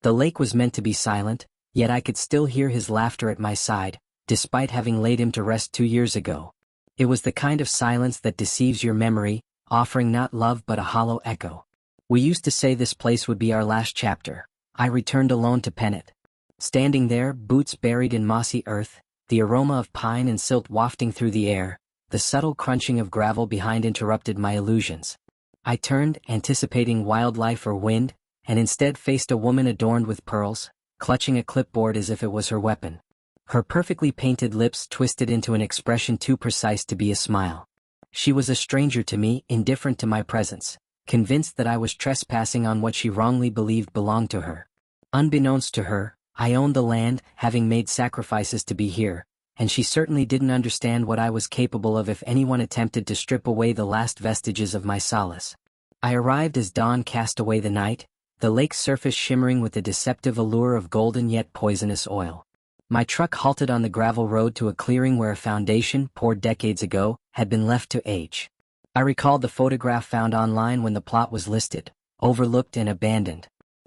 The lake was meant to be silent, yet I could still hear his laughter at my side, despite having laid him to rest 2 years ago. It was the kind of silence that deceives your memory, offering not love but a hollow echo. We used to say this place would be our last chapter. I returned alone to pen it. Standing there, boots buried in mossy earth, the aroma of pine and silt wafting through the air, the subtle crunching of gravel behind interrupted my illusions. I turned, anticipating wildlife or wind, and instead faced a woman adorned with pearls, clutching a clipboard as if it was her weapon. Her perfectly painted lips twisted into an expression too precise to be a smile. She was a stranger to me, indifferent to my presence, convinced that I was trespassing on what she wrongly believed belonged to her. Unbeknownst to her, I owned the land, having made sacrifices to be here, and she certainly didn't understand what I was capable of if anyone attempted to strip away the last vestiges of my solace. I arrived as dawn cast away the night, the lake's surface shimmering with the deceptive allure of golden yet poisonous oil. My truck halted on the gravel road to a clearing where a foundation, poured decades ago, had been left to age. I recalled the photograph found online when the plot was listed, overlooked and abandoned.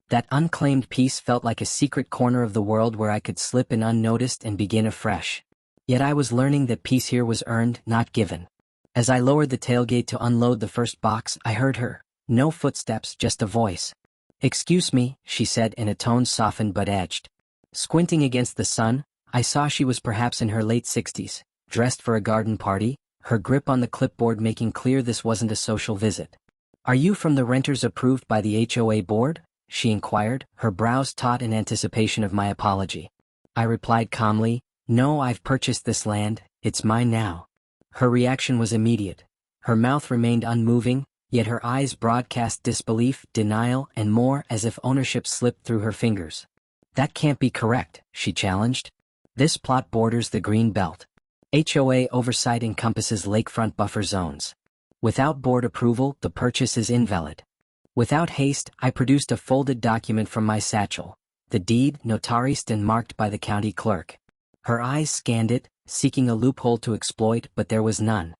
That unclaimed piece felt like a secret corner of the world where I could slip in unnoticed and begin afresh. Yet I was learning that peace here was earned, not given. As I lowered the tailgate to unload the first box, I heard her. No footsteps, just a voice. "Excuse me," she said in a tone softened but edged. Squinting against the sun, I saw she was perhaps in her late 60s, dressed for a garden party, her grip on the clipboard making clear this wasn't a social visit. "Are you from the renters approved by the HOA board?" she inquired, her brows taut in anticipation of my apology. I replied calmly, "No, I've purchased this land, it's mine now." Her reaction was immediate. Her mouth remained unmoving, yet her eyes broadcast disbelief, denial, and more, as if ownership slipped through her fingers. "That can't be correct," she challenged. "This plot borders the green belt. HOA oversight encompasses lakefront buffer zones. Without board approval, the purchase is invalid." Without haste, I produced a folded document from my satchel, the deed, notarized and marked by the county clerk. Her eyes scanned it, seeking a loophole to exploit, but there was none.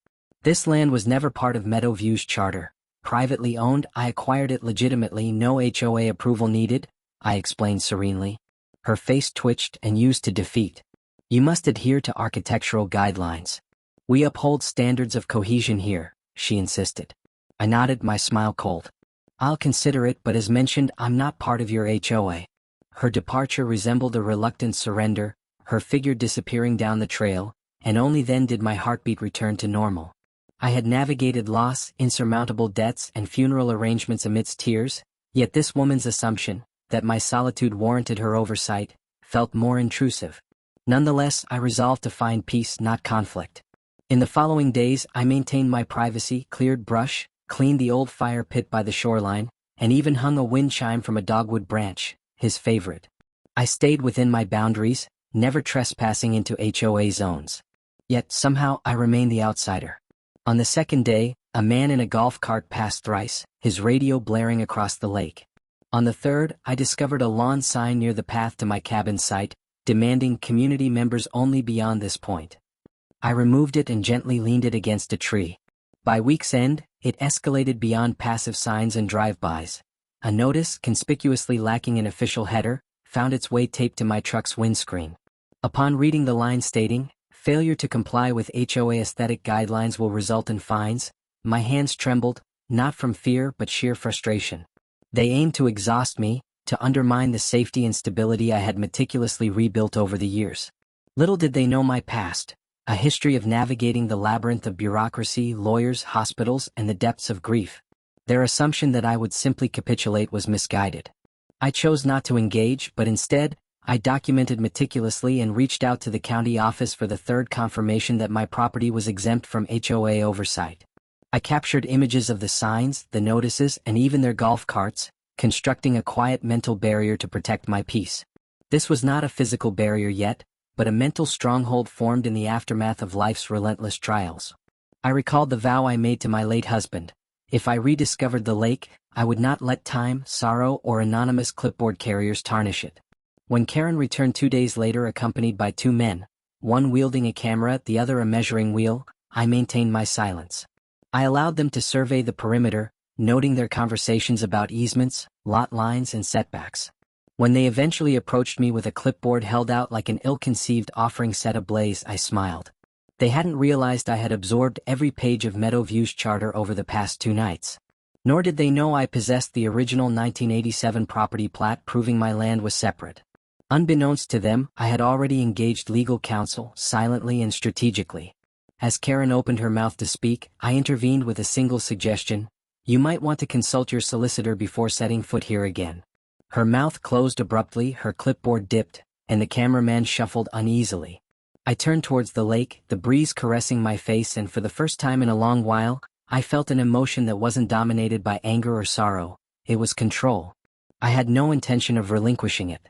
"This land was never part of Meadowview's charter. Privately owned, I acquired it legitimately, no HOA approval needed," I explained serenely. Her face twitched and used to defeat. "You must adhere to architectural guidelines. We uphold standards of cohesion here," she insisted. I nodded, my smile cold. "I'll consider it, but as mentioned, I'm not part of your HOA." Her departure resembled a reluctant surrender, her figure disappearing down the trail, and only then did my heartbeat return to normal. I had navigated loss, insurmountable debts, and funeral arrangements amidst tears, yet this woman's assumption, that my solitude warranted her oversight, felt more intrusive. Nonetheless, I resolved to find peace, not conflict. In the following days, I maintained my privacy, cleared brush, cleaned the old fire pit by the shoreline, and even hung a wind chime from a dogwood branch, his favorite. I stayed within my boundaries, never trespassing into HOA zones. Yet somehow I remained the outsider. On the second day, a man in a golf cart passed thrice, his radio blaring across the lake. On the third, I discovered a lawn sign near the path to my cabin site, demanding community members only beyond this point. I removed it and gently leaned it against a tree. By week's end, it escalated beyond passive signs and drive-bys. A notice, conspicuously lacking an official header, found its way taped to my truck's windscreen. Upon reading the line stating, "Failure to comply with HOA aesthetic guidelines will result in fines," my hands trembled, not from fear but sheer frustration. They aimed to exhaust me, to undermine the safety and stability I had meticulously rebuilt over the years. Little did they know my past, a history of navigating the labyrinth of bureaucracy, lawyers, hospitals, and the depths of grief. Their assumption that I would simply capitulate was misguided. I chose not to engage, but instead, I documented meticulously and reached out to the county office for the third confirmation that my property was exempt from HOA oversight. I captured images of the signs, the notices, and even their golf carts, constructing a quiet mental barrier to protect my peace. This was not a physical barrier yet, but a mental stronghold formed in the aftermath of life's relentless trials. I recalled the vow I made to my late husband. If I rediscovered the lake, I would not let time, sorrow, or anonymous clipboard carriers tarnish it. When Karen returned 2 days later accompanied by 2 men, one wielding a camera, the other a measuring wheel, I maintained my silence. I allowed them to survey the perimeter, noting their conversations about easements, lot lines, and setbacks. When they eventually approached me with a clipboard held out like an ill-conceived offering set ablaze, I smiled. They hadn't realized I had absorbed every page of Meadowview's charter over the past 2 nights. Nor did they know I possessed the original 1987 property plat proving my land was separate. Unbeknownst to them, I had already engaged legal counsel, silently and strategically. As Karen opened her mouth to speak, I intervened with a single suggestion: you might want to consult your solicitor before setting foot here again. Her mouth closed abruptly, her clipboard dipped, and the cameraman shuffled uneasily. I turned towards the lake, the breeze caressing my face, and for the first time in a long while, I felt an emotion that wasn't dominated by anger or sorrow. It was control. I had no intention of relinquishing it.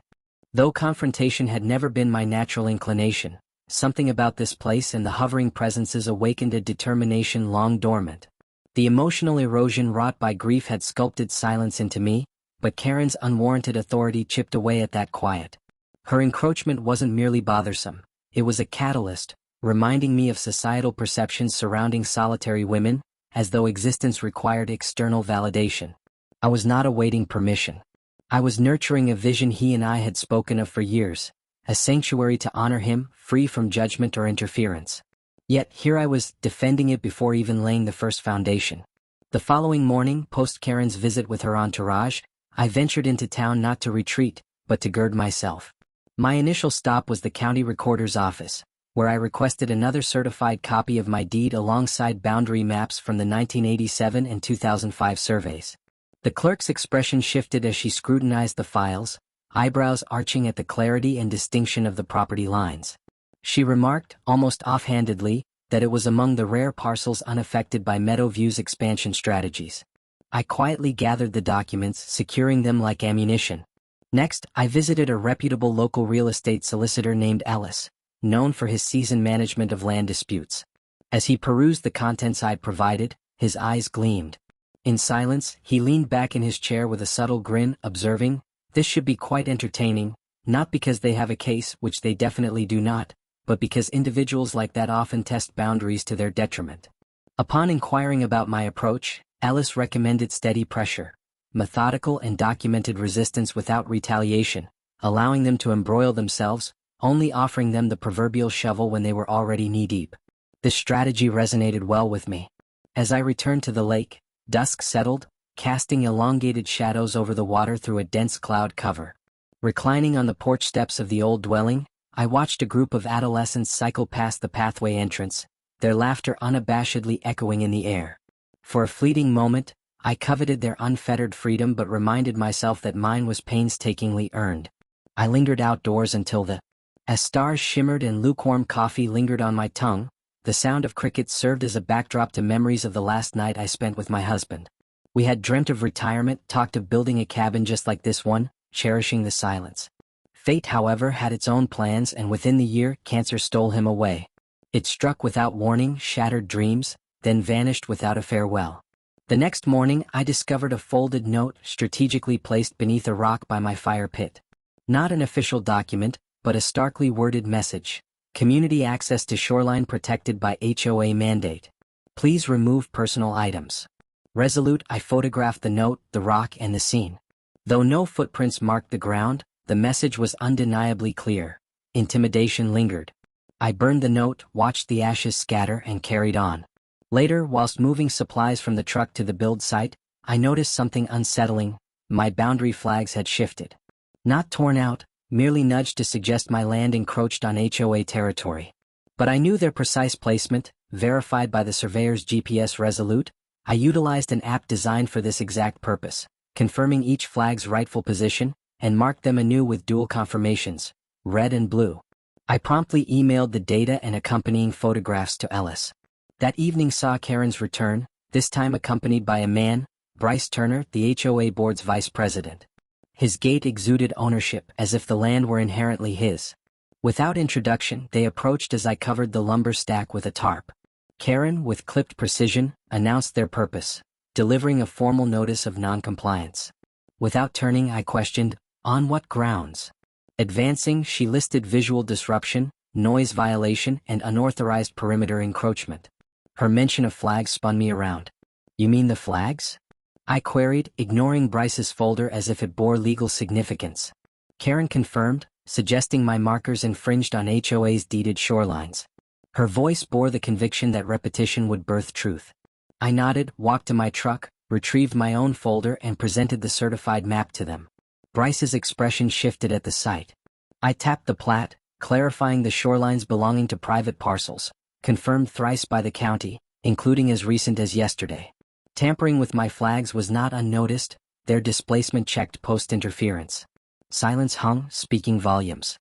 Though confrontation had never been my natural inclination, something about this place and the hovering presences awakened a determination long dormant. The emotional erosion wrought by grief had sculpted silence into me, but Karen's unwarranted authority chipped away at that quiet. Her encroachment wasn't merely bothersome. It was a catalyst, reminding me of societal perceptions surrounding solitary women, as though existence required external validation. I was not awaiting permission. I was nurturing a vision he and I had spoken of for years, a sanctuary to honor him, free from judgment or interference. Yet here I was, defending it before even laying the first foundation. The following morning, post Karen's visit with her entourage, I ventured into town not to retreat, but to gird myself. My initial stop was the county recorder's office, where I requested another certified copy of my deed alongside boundary maps from the 1987 and 2005 surveys. The clerk's expression shifted as she scrutinized the files, eyebrows arching at the clarity and distinction of the property lines. She remarked, almost offhandedly, that it was among the rare parcels unaffected by Meadowview's expansion strategies. I quietly gathered the documents, securing them like ammunition. Next, I visited a reputable local real estate solicitor named Ellis, known for his seasoned management of land disputes. As he perused the contents I'd provided, his eyes gleamed. In silence, he leaned back in his chair with a subtle grin, observing, "This should be quite entertaining, not because they have a case, which they definitely do not, but because individuals like that often test boundaries to their detriment." Upon inquiring about my approach, Ellis recommended steady pressure, methodical and documented resistance without retaliation, allowing them to embroil themselves, only offering them the proverbial shovel when they were already knee-deep. This strategy resonated well with me. As I returned to the lake, dusk settled, casting elongated shadows over the water through a dense cloud cover. Reclining on the porch steps of the old dwelling, I watched a group of adolescents cycle past the pathway entrance, their laughter unabashedly echoing in the air. For a fleeting moment, I coveted their unfettered freedom but reminded myself that mine was painstakingly earned. I lingered outdoors as stars shimmered and lukewarm coffee lingered on my tongue, the sound of crickets served as a backdrop to memories of the last night I spent with my husband. We had dreamt of retirement, talked of building a cabin just like this one, cherishing the silence. Fate, however, had its own plans, and within the year, cancer stole him away. It struck without warning, shattered dreams, then vanished without a farewell. The next morning, I discovered a folded note strategically placed beneath a rock by my fire pit. Not an official document, but a starkly worded message. Community access to shoreline protected by HOA mandate. Please remove personal items. Resolute, I photographed the note, the rock, and the scene. Though no footprints marked the ground, the message was undeniably clear. Intimidation lingered. I burned the note, watched the ashes scatter, and carried on. Later, whilst moving supplies from the truck to the build site, I noticed something unsettling. My boundary flags had shifted. Not torn out, merely nudged to suggest my land encroached on HOA territory. But I knew their precise placement, verified by the surveyor's GPS Resolute. I utilized an app designed for this exact purpose, confirming each flag's rightful position, and marked them anew with dual confirmations, red and blue. I promptly emailed the data and accompanying photographs to Ellis. That evening saw Karen's return, this time accompanied by a man, Bryce Turner, the HOA board's vice president. His gait exuded ownership, as if the land were inherently his. Without introduction, they approached as I covered the lumber stack with a tarp. Karen, with clipped precision, announced their purpose, delivering a formal notice of non-compliance. Without turning, I questioned, on what grounds? Advancing, she listed visual disruption, noise violation, and unauthorized perimeter encroachment. Her mention of flags spun me around. "You mean the flags?" I queried, ignoring Bryce's folder as if it bore legal significance. Karen confirmed, suggesting my markers infringed on HOA's deeded shorelines. Her voice bore the conviction that repetition would birth truth. I nodded, walked to my truck, retrieved my own folder and presented the certified map to them. Bryce's expression shifted at the sight. I tapped the plat, clarifying the shorelines belonging to private parcels, confirmed thrice by the county, including as recent as yesterday. Tampering with my flags was not unnoticed, their displacement checked post-interference. Silence hung, speaking volumes.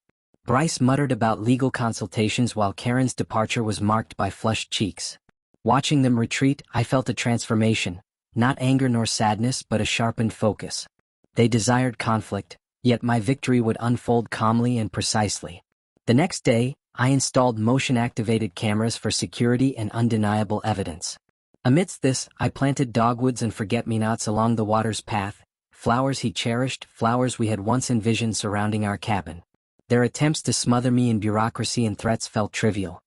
Bryce muttered about legal consultations while Karen's departure was marked by flushed cheeks. Watching them retreat, I felt a transformation, not anger nor sadness but a sharpened focus. They desired conflict, yet my victory would unfold calmly and precisely. The next day, I installed motion-activated cameras for security and undeniable evidence. Amidst this, I planted dogwoods and forget-me-nots along the water's path, flowers he cherished, flowers we had once envisioned surrounding our cabin. Their attempts to smother me in bureaucracy and threats felt trivial.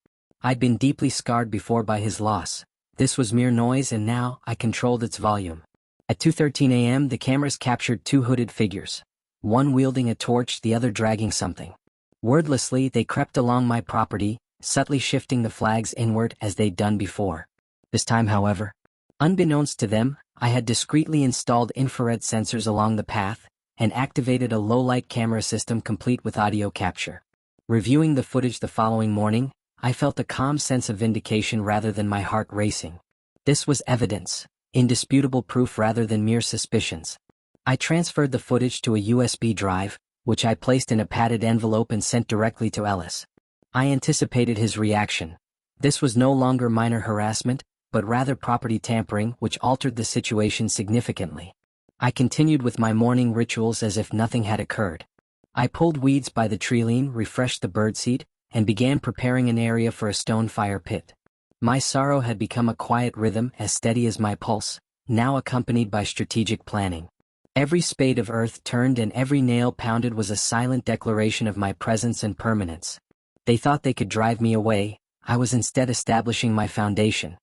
I'd been deeply scarred before by his loss. This was mere noise and now I controlled its volume. At 2:13 a.m. the cameras captured two hooded figures. One wielding a torch, the other dragging something. Wordlessly, they crept along my property, subtly shifting the flags inward as they'd done before. This time, however, unbeknownst to them, I had discreetly installed infrared sensors along the path and activated a low-light camera system complete with audio capture. Reviewing the footage the following morning, I felt a calm sense of vindication rather than my heart racing. This was evidence, indisputable proof rather than mere suspicions. I transferred the footage to a USB drive, which I placed in a padded envelope and sent directly to Ellis. I anticipated his reaction. This was no longer minor harassment, but rather property tampering, which altered the situation significantly. I continued with my morning rituals as if nothing had occurred. I pulled weeds by the treeline, refreshed the birdseed, and began preparing an area for a stone fire pit. My sorrow had become a quiet rhythm as steady as my pulse, now accompanied by strategic planning. Every spade of earth turned and every nail pounded was a silent declaration of my presence and permanence. They thought they could drive me away, I was instead establishing my foundation.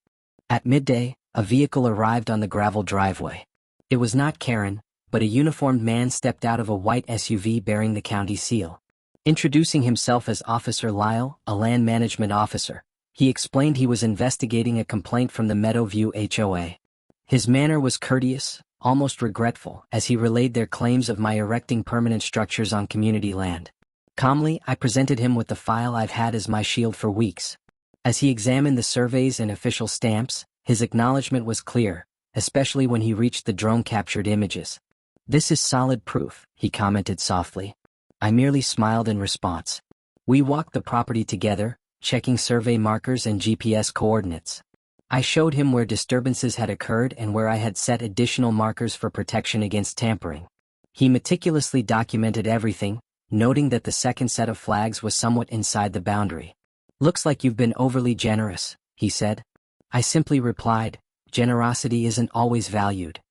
At midday, a vehicle arrived on the gravel driveway. It was not Karen, but a uniformed man stepped out of a white SUV bearing the county seal. Introducing himself as Officer Lyle, a land management officer, he explained he was investigating a complaint from the Meadowview HOA. His manner was courteous, almost regretful, as he relayed their claims of my erecting permanent structures on community land. Calmly, I presented him with the file I've had as my shield for weeks. As he examined the surveys and official stamps, his acknowledgement was clear, especially when he reached the drone-captured images. "This is solid proof," he commented softly. I merely smiled in response. We walked the property together, checking survey markers and GPS coordinates. I showed him where disturbances had occurred and where I had set additional markers for protection against tampering. He meticulously documented everything, noting that the second set of flags was somewhat inside the boundary. "Looks like you've been overly generous," he said. I simply replied, "Generosity isn't always valued."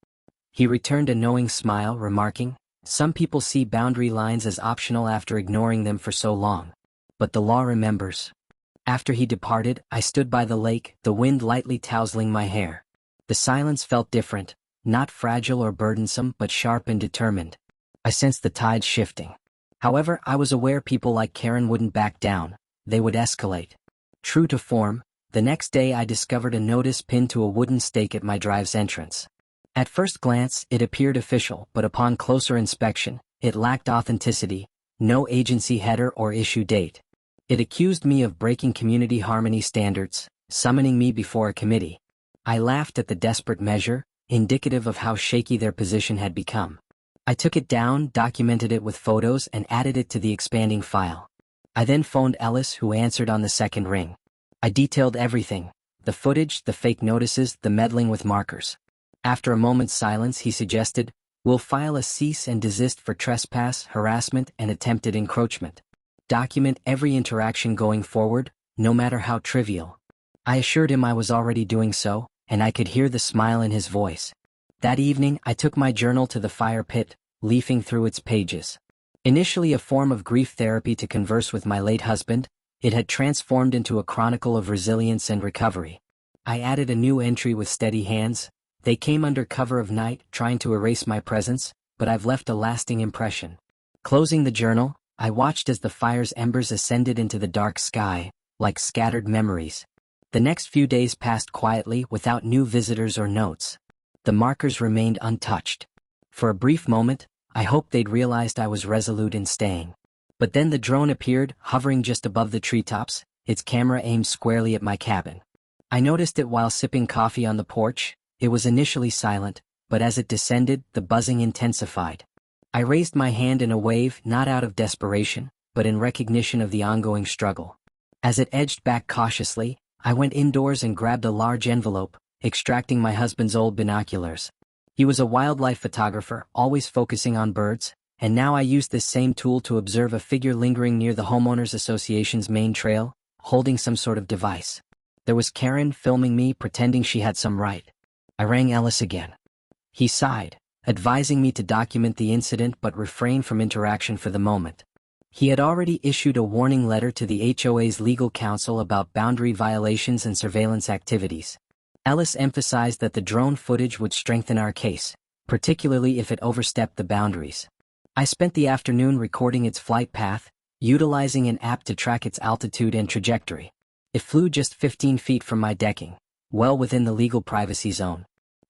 He returned a knowing smile, remarking, "Some people see boundary lines as optional after ignoring them for so long. But the law remembers." After he departed, I stood by the lake, the wind lightly tousling my hair. The silence felt different, not fragile or burdensome but sharp and determined. I sensed the tide shifting. However, I was aware people like Karen wouldn't back down, they would escalate. True to form, the next day I discovered a notice pinned to a wooden stake at my drive's entrance. At first glance, it appeared official, but upon closer inspection, it lacked authenticity, no agency header or issue date. It accused me of breaking community harmony standards, summoning me before a committee. I laughed at the desperate measure, indicative of how shaky their position had become. I took it down, documented it with photos, and added it to the expanding file. I then phoned Ellis, who answered on the second ring. I detailed everything: the footage, the fake notices, the meddling with markers. After a moment's silence, he suggested, "We'll file a cease and desist for trespass, harassment, and attempted encroachment. Document every interaction going forward, no matter how trivial." I assured him I was already doing so, and I could hear the smile in his voice. That evening, I took my journal to the fire pit, leafing through its pages. Initially a form of grief therapy to converse with my late husband, it had transformed into a chronicle of resilience and recovery. I added a new entry with steady hands. "They came under cover of night, trying to erase my presence, but I've left a lasting impression. Closing the journal, I watched as the fire's embers ascended into the dark sky, like scattered memories. The next few days passed quietly without new visitors or notes. The markers remained untouched. For a brief moment, I hoped they'd realized I was resolute in staying. But then the drone appeared, hovering just above the treetops, its camera aimed squarely at my cabin. I noticed it while sipping coffee on the porch. It was initially silent, but as it descended, the buzzing intensified. I raised my hand in a wave, not out of desperation, but in recognition of the ongoing struggle. As it edged back cautiously, I went indoors and grabbed a large envelope, extracting my husband's old binoculars. He was a wildlife photographer, always focusing on birds, and now I used this same tool to observe a figure lingering near the Homeowners Association's main trail, holding some sort of device. There was Karen filming me, pretending she had some right. I rang Ellis again. He sighed, advising me to document the incident but refrain from interaction for the moment. He had already issued a warning letter to the HOA's legal counsel about boundary violations and surveillance activities. Ellis emphasized that the drone footage would strengthen our case, particularly if it overstepped the boundaries. I spent the afternoon recording its flight path, utilizing an app to track its altitude and trajectory. It flew just 15 feet from my decking, well within the legal privacy zone.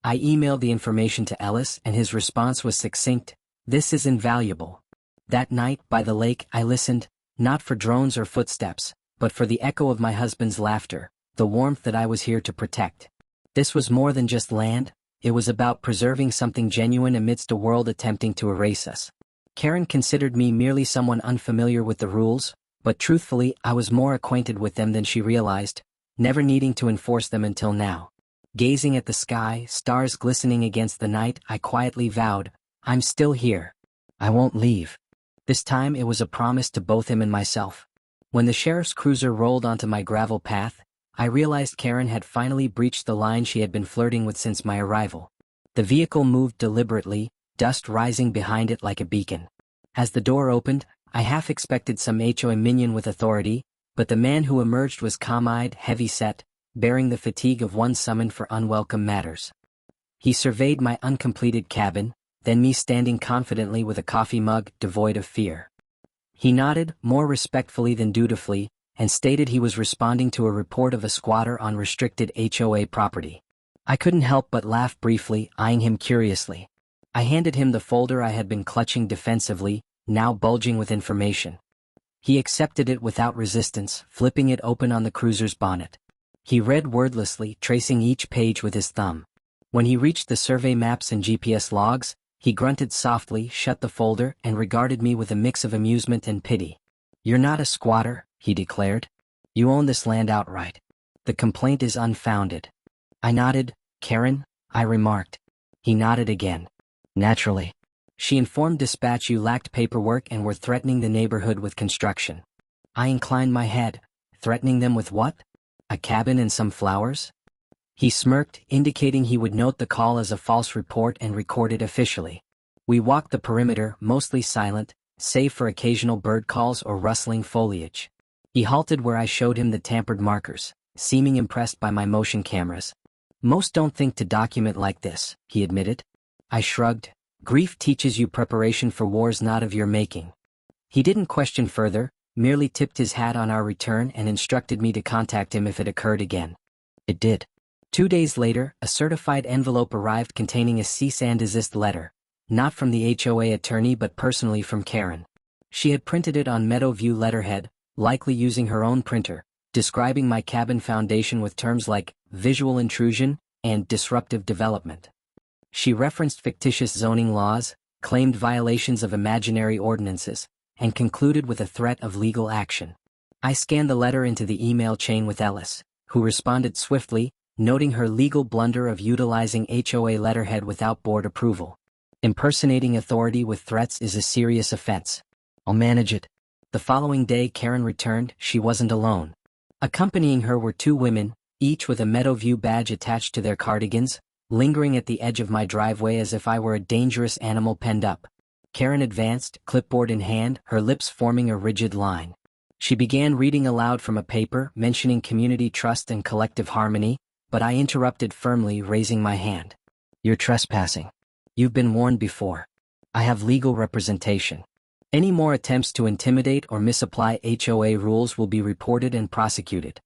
I emailed the information to Ellis and his response was succinct: "This is invaluable." That night, by the lake, I listened, not for drones or footsteps, but for the echo of my husband's laughter, the warmth that I was here to protect. This was more than just land, it was about preserving something genuine amidst a world attempting to erase us. Karen considered me merely someone unfamiliar with the rules, but truthfully I was more acquainted with them than she realized, never needing to enforce them until now. Gazing at the sky, stars glistening against the night, I quietly vowed, "I'm still here. I won't leave." This time it was a promise to both him and myself. When the sheriff's cruiser rolled onto my gravel path, I realized Karen had finally breached the line she had been flirting with since my arrival. The vehicle moved deliberately, dust rising behind it like a beacon. As the door opened, I half expected some HOA minion with authority, but the man who emerged was calm-eyed, heavy-set, bearing the fatigue of one summoned for unwelcome matters. He surveyed my uncompleted cabin, then me standing confidently with a coffee mug, devoid of fear. He nodded, more respectfully than dutifully, and stated he was responding to a report of a squatter on restricted HOA property. I couldn't help but laugh briefly, eyeing him curiously. I handed him the folder I had been clutching defensively, now bulging with information. He accepted it without resistance, flipping it open on the cruiser's bonnet. He read wordlessly, tracing each page with his thumb. When he reached the survey maps and GPS logs, he grunted softly, shut the folder, and regarded me with a mix of amusement and pity. "You're not a squatter," he declared. "You own this land outright. The complaint is unfounded." I nodded. "Karen?" I remarked. He nodded again. "Naturally. She informed dispatch you lacked paperwork and were threatening the neighborhood with construction." I inclined my head. "Threatening them with what? A cabin and some flowers?" He smirked, indicating he would note the call as a false report and record it officially. We walked the perimeter, mostly silent, save for occasional bird calls or rustling foliage. He halted where I showed him the tampered markers, seeming impressed by my motion cameras. "Most don't think to document like this," he admitted. I shrugged. "Grief teaches you preparation for wars not of your making." He didn't question further, merely tipped his hat on our return and instructed me to contact him if it occurred again. It did. 2 days later, a certified envelope arrived containing a cease and desist letter, not from the HOA attorney but personally from Karen. She had printed it on Meadowview letterhead, likely using her own printer, describing my cabin foundation with terms like visual intrusion and disruptive development. She referenced fictitious zoning laws, claimed violations of imaginary ordinances, and concluded with a threat of legal action. I scanned the letter into the email chain with Ellis, who responded swiftly, noting her legal blunder of utilizing HOA letterhead without board approval. "Impersonating authority with threats is a serious offense. I'll manage it." The following day Karen returned. She wasn't alone. Accompanying her were 2 women, each with a Meadowview badge attached to their cardigans, lingering at the edge of my driveway as if I were a dangerous animal penned up. Karen advanced, clipboard in hand, her lips forming a rigid line. She began reading aloud from a paper, mentioning community trust and collective harmony, but I interrupted firmly, raising my hand. "You're trespassing. You've been warned before. I have legal representation." Any more attempts to intimidate or misapply HOA rules will be reported and prosecuted.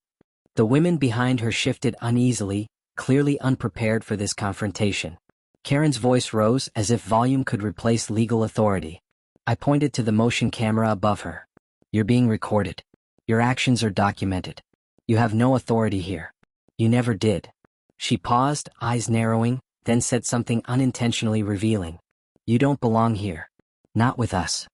The women behind her shifted uneasily, clearly unprepared for this confrontation. Karen's voice rose as if volume could replace legal authority. I pointed to the motion camera above her. You're being recorded. Your actions are documented. You have no authority here. You never did. She paused, eyes narrowing, then said something unintentionally revealing. You don't belong here. Not with us.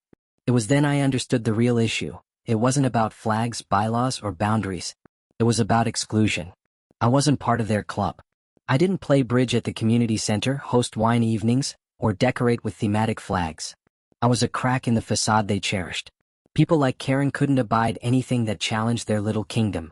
It was then I understood the real issue. It wasn't about flags, bylaws, or boundaries. It was about exclusion. I wasn't part of their club. I didn't play bridge at the community center, host wine evenings, or decorate with thematic flags. I was a crack in the facade they cherished. People like Karen couldn't abide anything that challenged their little kingdom.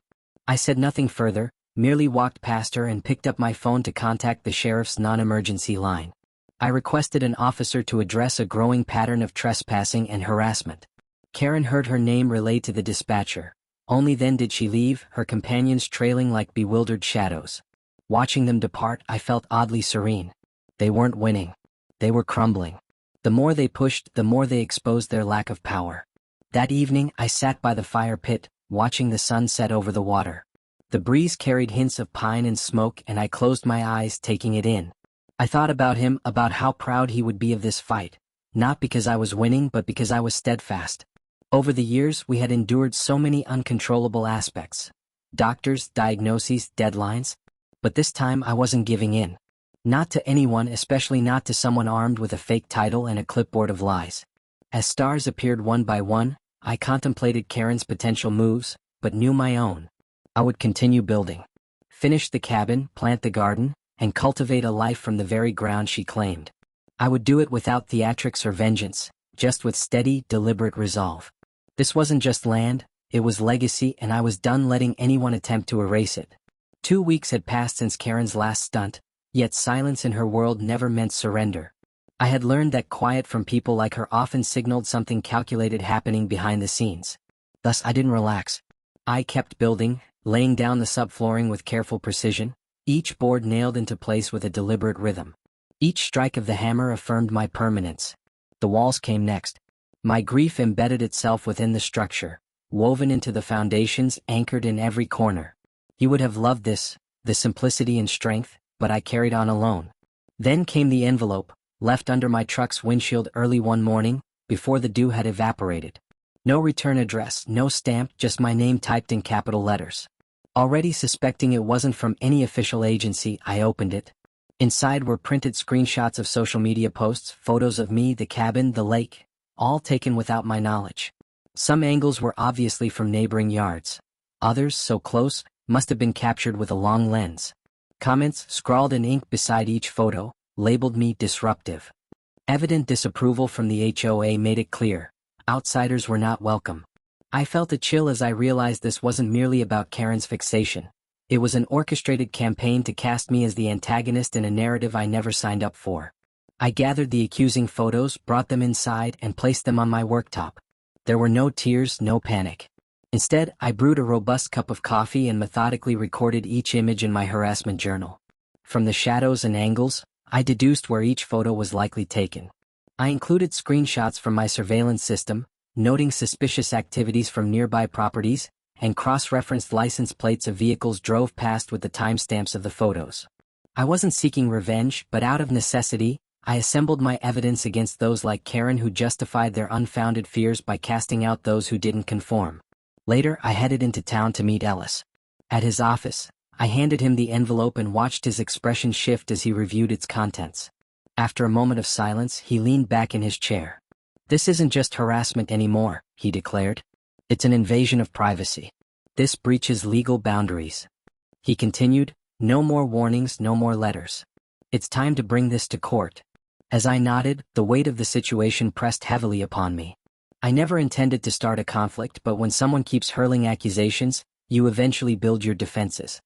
I said nothing further, merely walked past her and picked up my phone to contact the sheriff's non-emergency line. I requested an officer to address a growing pattern of trespassing and harassment. Karen heard her name relayed to the dispatcher. Only then did she leave, her companions trailing like bewildered shadows. Watching them depart, I felt oddly serene. They weren't winning. They were crumbling. The more they pushed, the more they exposed their lack of power. That evening, I sat by the fire pit, watching the sun set over the water. The breeze carried hints of pine and smoke, and I closed my eyes, taking it in. I thought about him, about how proud he would be of this fight, not because I was winning but because I was steadfast. Over the years we had endured so many uncontrollable aspects. Doctors, diagnoses, deadlines. But this time I wasn't giving in. Not to anyone, especially not to someone armed with a fake title and a clipboard of lies. As stars appeared one by one, I contemplated Karen's potential moves, but knew my own. I would continue building. Finish the cabin, plant the garden, and cultivate a life from the very ground she claimed. I would do it without theatrics or vengeance, just with steady, deliberate resolve. This wasn't just land, it was legacy, and I was done letting anyone attempt to erase it. 2 weeks had passed since Karen's last stunt, yet silence in her world never meant surrender. I had learned that quiet from people like her often signaled something calculated happening behind the scenes. Thus I didn't relax. I kept building, laying down the subflooring with careful precision, each board nailed into place with a deliberate rhythm. Each strike of the hammer affirmed my permanence. The walls came next. My grief embedded itself within the structure, woven into the foundations, anchored in every corner. You would have loved this, the simplicity and strength, but I carried on alone. Then came the envelope, left under my truck's windshield early one morning, before the dew had evaporated. No return address, no stamp, just my name typed in capital letters. Already suspecting it wasn't from any official agency, I opened it. Inside were printed screenshots of social media posts, photos of me, the cabin, the lake, all taken without my knowledge. Some angles were obviously from neighboring yards. Others, so close, must have been captured with a long lens. Comments, scrawled in ink beside each photo, labeled me disruptive. Evident disapproval from the HOA made it clear. Outsiders were not welcome. I felt a chill as I realized this wasn't merely about Karen's fixation. It was an orchestrated campaign to cast me as the antagonist in a narrative I never signed up for. I gathered the accusing photos, brought them inside, and placed them on my worktop. There were no tears, no panic. Instead, I brewed a robust cup of coffee and methodically recorded each image in my harassment journal. From the shadows and angles, I deduced where each photo was likely taken. I included screenshots from my surveillance system, noting suspicious activities from nearby properties, and cross-referenced license plates of vehicles drove past with the timestamps of the photos. I wasn't seeking revenge, but out of necessity, I assembled my evidence against those like Karen who justified their unfounded fears by casting out those who didn't conform. Later, I headed into town to meet Ellis. At his office, I handed him the envelope and watched his expression shift as he reviewed its contents. After a moment of silence, he leaned back in his chair. "This isn't just harassment anymore," he declared. "It's an invasion of privacy. This breaches legal boundaries." He continued, "No more warnings, no more letters. It's time to bring this to court." As I nodded, the weight of the situation pressed heavily upon me. I never intended to start a conflict, but when someone keeps hurling accusations, you eventually build your defenses.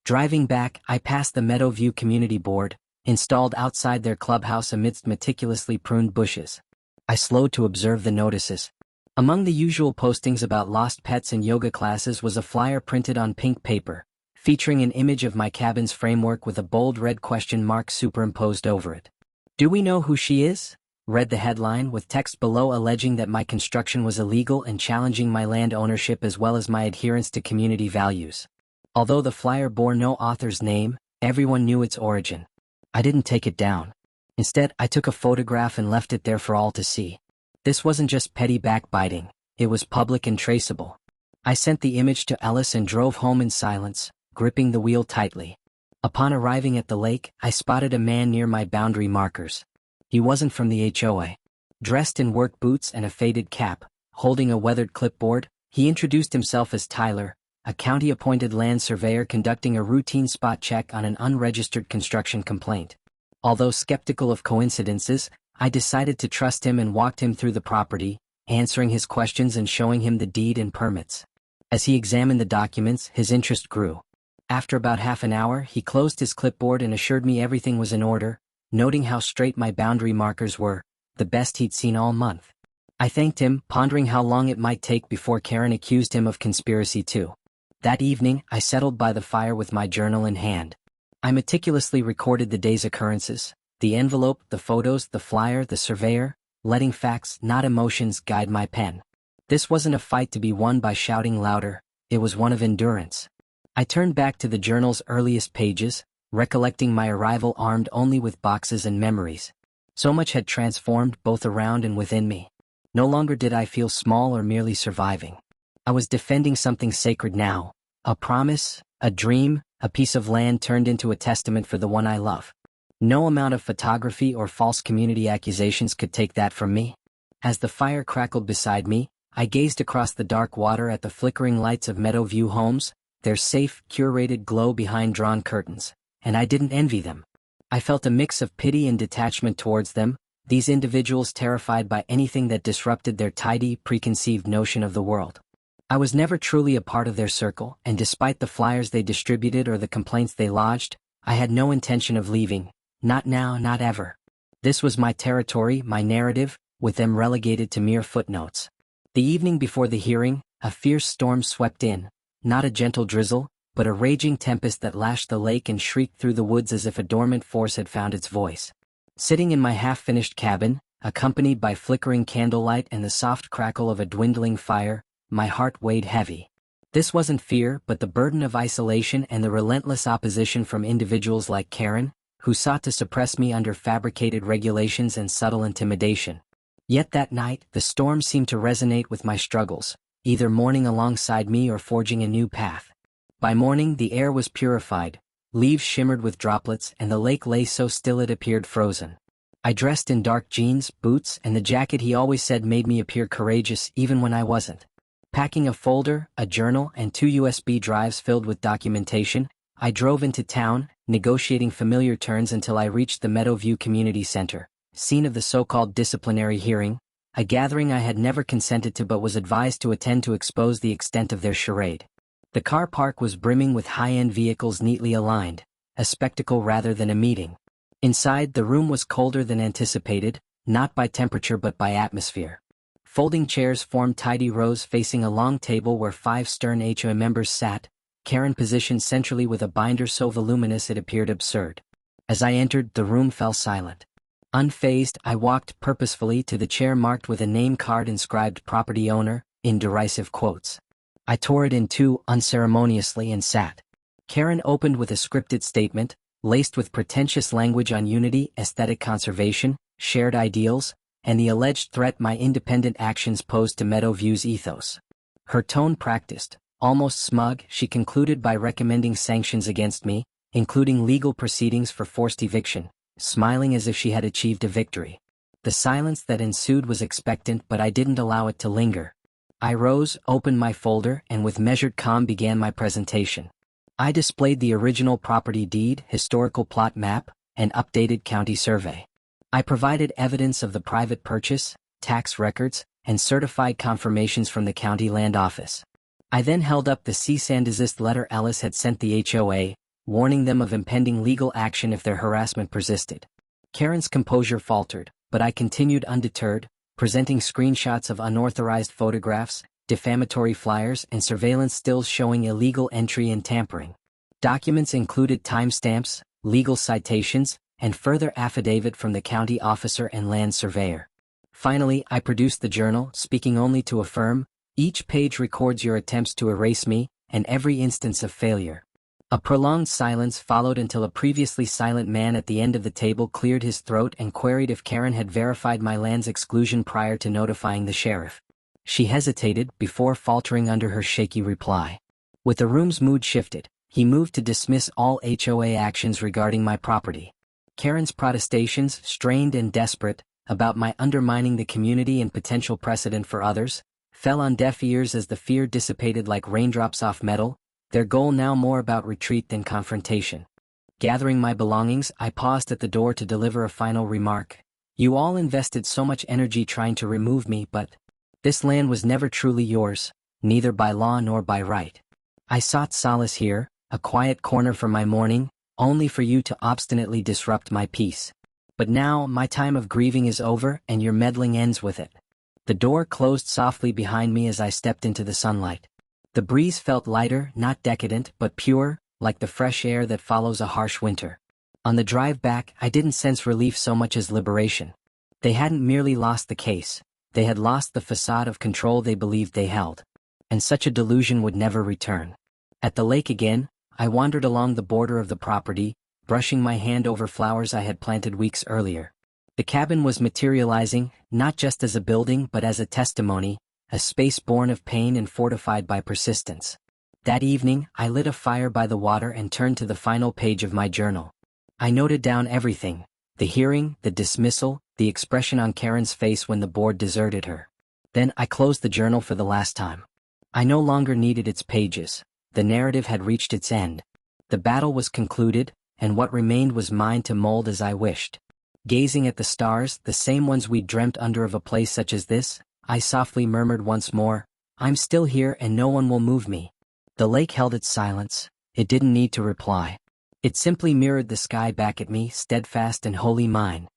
Driving back, I passed the Meadowview Community Board, installed outside their clubhouse amidst meticulously pruned bushes. I slowed to observe the notices. Among the usual postings about lost pets and yoga classes was a flyer printed on pink paper, featuring an image of my cabin's framework with a bold red question mark superimposed over it. "Do we know who she is?" read the headline with text below alleging that my construction was illegal and challenging my land ownership as well as my adherence to community values. Although the flyer bore no author's name, everyone knew its origin. I didn't take it down. Instead, I took a photograph and left it there for all to see. This wasn't just petty backbiting, it was public and traceable. I sent the image to Ellis and drove home in silence, gripping the wheel tightly. Upon arriving at the lake, I spotted a man near my boundary markers. He wasn't from the HOA. Dressed in work boots and a faded cap, holding a weathered clipboard, he introduced himself as Tyler, a county-appointed land surveyor conducting a routine spot check on an unregistered construction complaint. Although skeptical of coincidences, I decided to trust him and walked him through the property, answering his questions and showing him the deed and permits. As he examined the documents, his interest grew. After about half an hour, he closed his clipboard and assured me everything was in order, noting how straight my boundary markers were, the best he'd seen all month. I thanked him, pondering how long it might take before Karen accused him of conspiracy too. That evening, I settled by the fire with my journal in hand. I meticulously recorded the day's occurrences, the envelope, the photos, the flyer, the surveyor, letting facts, not emotions, guide my pen. This wasn't a fight to be won by shouting louder, it was one of endurance. I turned back to the journal's earliest pages, recollecting my arrival armed only with boxes and memories. So much had transformed both around and within me. No longer did I feel small or merely surviving. I was defending something sacred now, a promise, a dream, a piece of land turned into a testament for the one I love. No amount of photography or false community accusations could take that from me. As the fire crackled beside me, I gazed across the dark water at the flickering lights of Meadowview homes, their safe, curated glow behind drawn curtains, and I didn't envy them. I felt a mix of pity and detachment towards them, these individuals terrified by anything that disrupted their tidy, preconceived notion of the world. I was never truly a part of their circle, and despite the flyers they distributed or the complaints they lodged, I had no intention of leaving, not now, not ever. This was my territory, my narrative, with them relegated to mere footnotes. The evening before the hearing, a fierce storm swept in, not a gentle drizzle, but a raging tempest that lashed the lake and shrieked through the woods as if a dormant force had found its voice. Sitting in my half-finished cabin, accompanied by flickering candlelight and the soft crackle of a dwindling fire, my heart weighed heavy. This wasn't fear, but the burden of isolation and the relentless opposition from individuals like Karen, who sought to suppress me under fabricated regulations and subtle intimidation. Yet that night, the storm seemed to resonate with my struggles, either mourning alongside me or forging a new path. By morning, the air was purified, leaves shimmered with droplets, and the lake lay so still it appeared frozen. I dressed in dark jeans, boots, and the jacket he always said made me appear courageous even when I wasn't. Packing a folder, a journal, and 2 USB drives filled with documentation, I drove into town, negotiating familiar turns until I reached the Meadowview Community Center, scene of the so-called disciplinary hearing, a gathering I had never consented to but was advised to attend to expose the extent of their charade. The car park was brimming with high-end vehicles neatly aligned, a spectacle rather than a meeting. Inside, the room was colder than anticipated, not by temperature but by atmosphere. Folding chairs formed tidy rows facing a long table where 5 stern HOA members sat, Karen positioned centrally with a binder so voluminous it appeared absurd. As I entered, the room fell silent. Unfazed, I walked purposefully to the chair marked with a name card inscribed property owner, in derisive quotes. I tore it in two unceremoniously and sat. Karen opened with a scripted statement, laced with pretentious language on unity, aesthetic conservation, shared ideals, and the alleged threat my independent actions posed to Meadowview's ethos. Her tone practiced, almost smug, she concluded by recommending sanctions against me, including legal proceedings for forced eviction, smiling as if she had achieved a victory. The silence that ensued was expectant, but I didn't allow it to linger. I rose, opened my folder, and with measured calm began my presentation. I displayed the original property deed, historical plot map, and updated county survey. I provided evidence of the private purchase, tax records, and certified confirmations from the county land office. I then held up the cease and desist letter Ellis had sent the HOA, warning them of impending legal action if their harassment persisted. Karen's composure faltered, but I continued undeterred, presenting screenshots of unauthorized photographs, defamatory flyers, and surveillance stills showing illegal entry and tampering. Documents included timestamps, legal citations, and further affidavit from the county officer and land surveyor. Finally, I produced the journal, speaking only to affirm. Each page records your attempts to erase me, and every instance of failure. A prolonged silence followed until a previously silent man at the end of the table cleared his throat and queried if Karen had verified my land's exclusion prior to notifying the sheriff. She hesitated before faltering under her shaky reply. With the room's mood shifted, he moved to dismiss all HOA actions regarding my property. Karen's protestations, strained and desperate, about my undermining the community and potential precedent for others, fell on deaf ears as the fear dissipated like raindrops off metal, their goal now more about retreat than confrontation. Gathering my belongings, I paused at the door to deliver a final remark. You all invested so much energy trying to remove me, but this land was never truly yours, neither by law nor by right. I sought solace here, a quiet corner for my mourning, only for you to obstinately disrupt my peace. But now, my time of grieving is over and your meddling ends with it. The door closed softly behind me as I stepped into the sunlight. The breeze felt lighter, not decadent, but pure, like the fresh air that follows a harsh winter. On the drive back, I didn't sense relief so much as liberation. They hadn't merely lost the case, they had lost the facade of control they believed they held. And such a delusion would never return. At the lake again, I wandered along the border of the property, brushing my hand over flowers I had planted weeks earlier. The cabin was materializing, not just as a building but as a testimony, a space born of pain and fortified by persistence. That evening, I lit a fire by the water and turned to the final page of my journal. I noted down everything: the hearing, the dismissal, the expression on Karen's face when the board deserted her. Then I closed the journal for the last time. I no longer needed its pages. The narrative had reached its end. The battle was concluded, and what remained was mine to mold as I wished. Gazing at the stars, the same ones we'd dreamt under of a place such as this, I softly murmured once more, I'm still here and no one will move me. The lake held its silence. It didn't need to reply. It simply mirrored the sky back at me, steadfast and wholly mine.